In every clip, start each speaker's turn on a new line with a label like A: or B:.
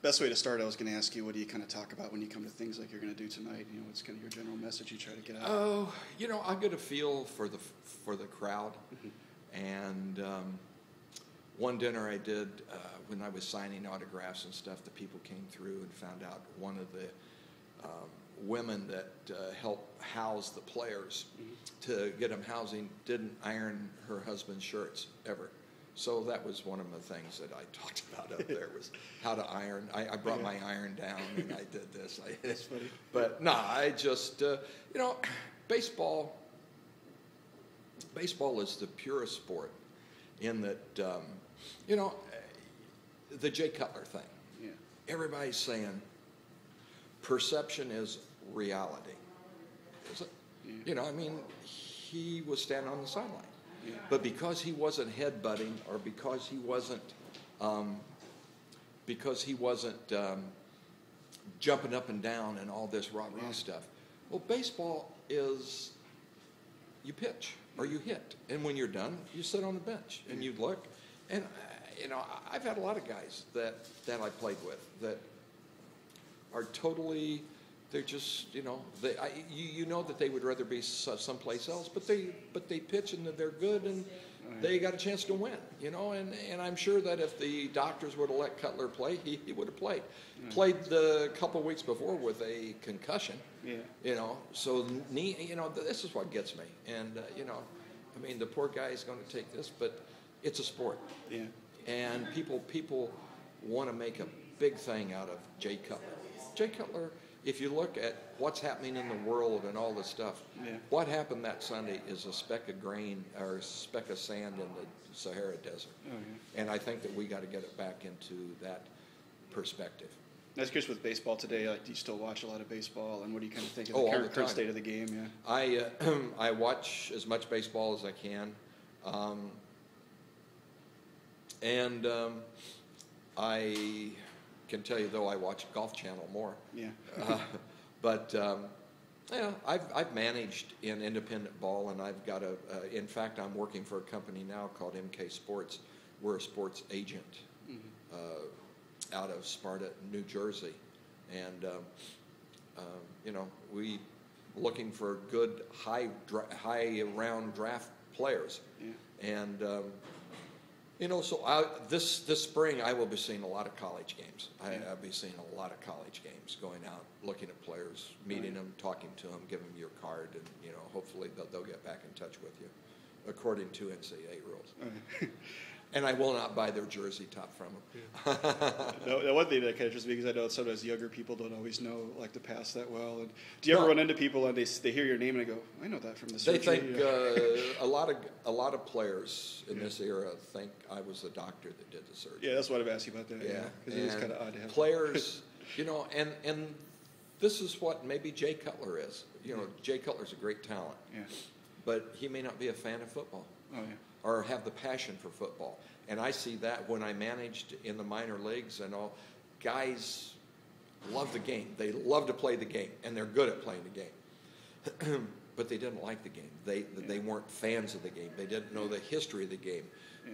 A: best way to start, I was going to ask you, what do you kind of talk about when you come to things like you're going to do tonight? You know, what's kind of your general message you try to get out?
B: Oh, you know, I get a feel for the crowd, and one dinner I did when I was signing autographs and stuff, the people came through and found out one of the women that helped house the players to get them housing didn't iron her husband's shirts ever. So that was one of the things that I talked about up there was how to iron. I brought my iron down and I did this.
A: That's funny.
B: But no, I just, you know, baseball is the purest sport in that, you know, the Jay Cutler thing.
A: Yeah.
B: Everybody's saying perception is reality. Is it? Yeah. You know, I mean, he was standing on the sideline. Yeah. But because he wasn't headbutting, or because he wasn't jumping up and down and all this rah-rah stuff. Well, baseball is you pitch or you hit, and when you're done, you sit on the bench and you look. And you know, I've had a lot of guys that I played with that are totally. They're just, you know, you know that they would rather be someplace else, but they pitch and they're good and they got a chance to win, you know, and I'm sure that if the doctors would have let Cutler play, he would have played. Played the couple of weeks before with a concussion, you know, so knee, you know, this is what gets me, and you know, I mean, the poor guy is going to take this, but it's a sport, and people want to make a big thing out of Jay Cutler. Jay Cutler. If you look at what's happening in the world and all this stuff, what happened that Sunday is a speck of grain or a speck of sand in the Sahara Desert. And I think that we got to get it back into that perspective.
A: I was curious with baseball today, like, do you still watch a lot of baseball, and what do you kind of think of the current state of the game?
B: I watch as much baseball as I can. I can tell you, though, I watch Golf Channel more. But yeah, I've managed in independent ball, and I've got in fact, I'm working for a company now called MK Sports. We're a sports agent out of Sparta, New Jersey, and you know, we looking for good high round draft players, and. You know, so this spring I will be seeing a lot of college games. I'll be seeing a lot of college games, going out, looking at players, meeting them, talking to them, giving them your card, and you know, hopefully they'll get back in touch with you, according to NCAA rules. And I will not buy their jersey top from them.
A: No, one thing that catches me, because I know sometimes younger people don't always know, like, to pass that well. And do you ever run into people and they hear your name and they go, I know that from the surgery?
B: They think a lot of players in this era think I was the doctor that did the surgery.
A: Yeah, that's what I'm asking about that. Because it is kind of odd to have
B: players. You know, and this is what maybe Jay Cutler is. You know, Jay Cutler's a great talent. But he may not be a fan of football. Or have the passion for football. And I see that when I managed in the minor leagues and all, guys love the game. They love to play the game, and they're good at playing the game. But they didn't like the game. They weren't fans of the game. They didn't know the history of the game.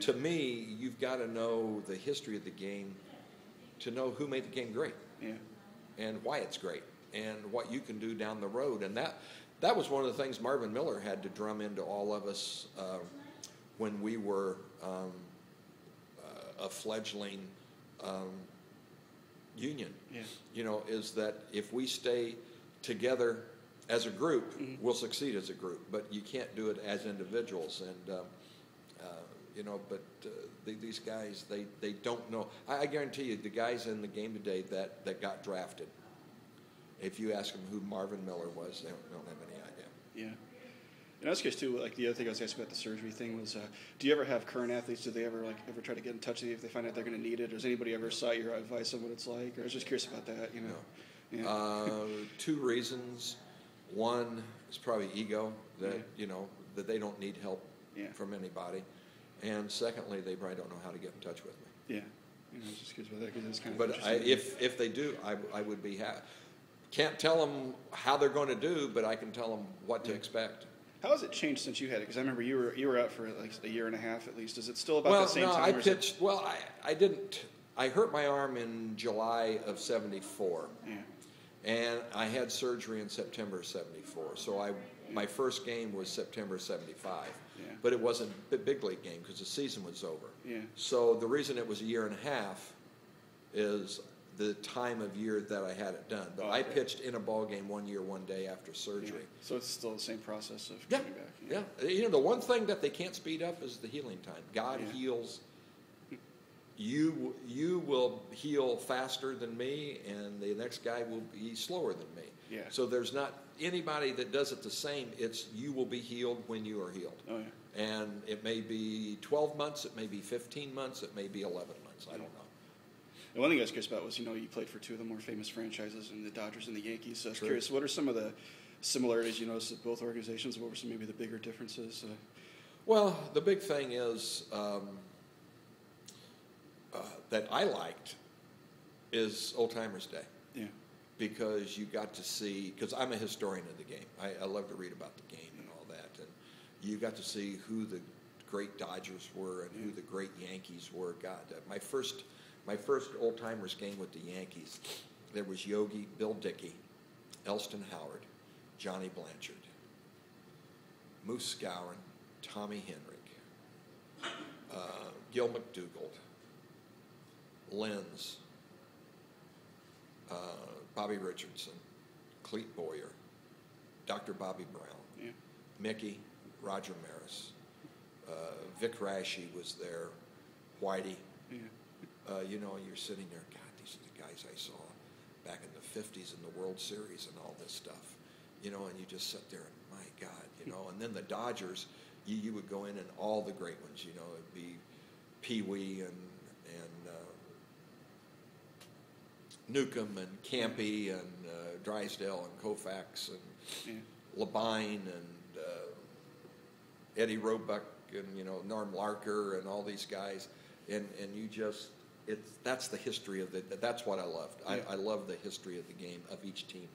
B: To me, you've got to know the history of the game to know who made the game great and why it's great and what you can do down the road. And that was one of the things Marvin Miller had to drum into all of us when we were a fledgling union, you know, is that if we stay together as a group, we'll succeed as a group. But you can't do it as individuals. And you know, but these guys, they don't know. I guarantee you, the guys in the game today that got drafted, if you ask them who Marvin Miller was, they don't have any idea.
A: And I was curious too, like the other thing I was asking about the surgery thing was, do you ever have current athletes, do they ever try to get in touch with you if they find out they're going to need it? Or has anybody ever sought your advice on what it's like? Or I was just curious about that, you know.
B: No. Two reasons. One is probably ego, that you know, that they don't need help from anybody. And secondly, they probably don't know how to get in touch with me.
A: You know, I was just curious about that because it's kind of
B: But if they do, I would be happy. Can't tell them how they're going to do, but I can tell them what to expect.
A: How has it changed since you had it? Because I remember you were out for like a year and a half at least. Is it still about the same time?
B: I pitched. Well, I didn't. I hurt my arm in July of '74.
A: Yeah.
B: And I had surgery in September '74. So my first game was September '75.
A: Yeah.
B: But it wasn't a big league game because the season was over.
A: Yeah.
B: So the reason it was a year and a half is the time of year that I had it done. But I pitched in a ball game 1 year, 1 day after surgery.
A: Yeah. So it's still the same process of
B: Yeah,
A: coming back.
B: yeah. You know, the one thing that they can't speed up is the healing time. God heals. You will heal faster than me, and the next guy will be slower than me.
A: Yeah.
B: So there's not anybody that does it the same. It's you will be healed when you are healed.
A: Oh, yeah.
B: And it may be 12 months, it may be 15 months, it may be 11 months. I don't know.
A: And one thing I was curious about was, you played for two of the more famous franchises, in the Dodgers and the Yankees. So I was curious, what are some of the similarities you noticed with both organizations? What were some maybe the bigger differences?
B: Well, the big thing is that I liked is Old Timers Day.
A: Yeah.
B: Because you got to see, because I'm a historian of the game. I love to read about the game and all that. And you got to see who the great Dodgers were and who the great Yankees were. God, my first Old Timers game with the Yankees, there was Yogi, Bill Dickey, Elston Howard, Johnny Blanchard, Moose Skowron, Tommy Henrich, Gil McDougald, Lenz, Bobby Richardson, Clete Boyer, Dr. Bobby Brown, Mickey, Roger Maris, Vic Raschi was there, Whitey. You're sitting there, God, these are the guys I saw back in the 50s in the World Series and all this stuff. And you just sit there and, my God, and then the Dodgers, you would go in and all the great ones, it'd be Pee Wee and Newcomb and Campy and Drysdale and Koufax and Labine and Eddie Roebuck and Norm Larker and all these guys, and you just that's the history of that's what I loved. I love the history of the game of each team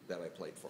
B: that I played for.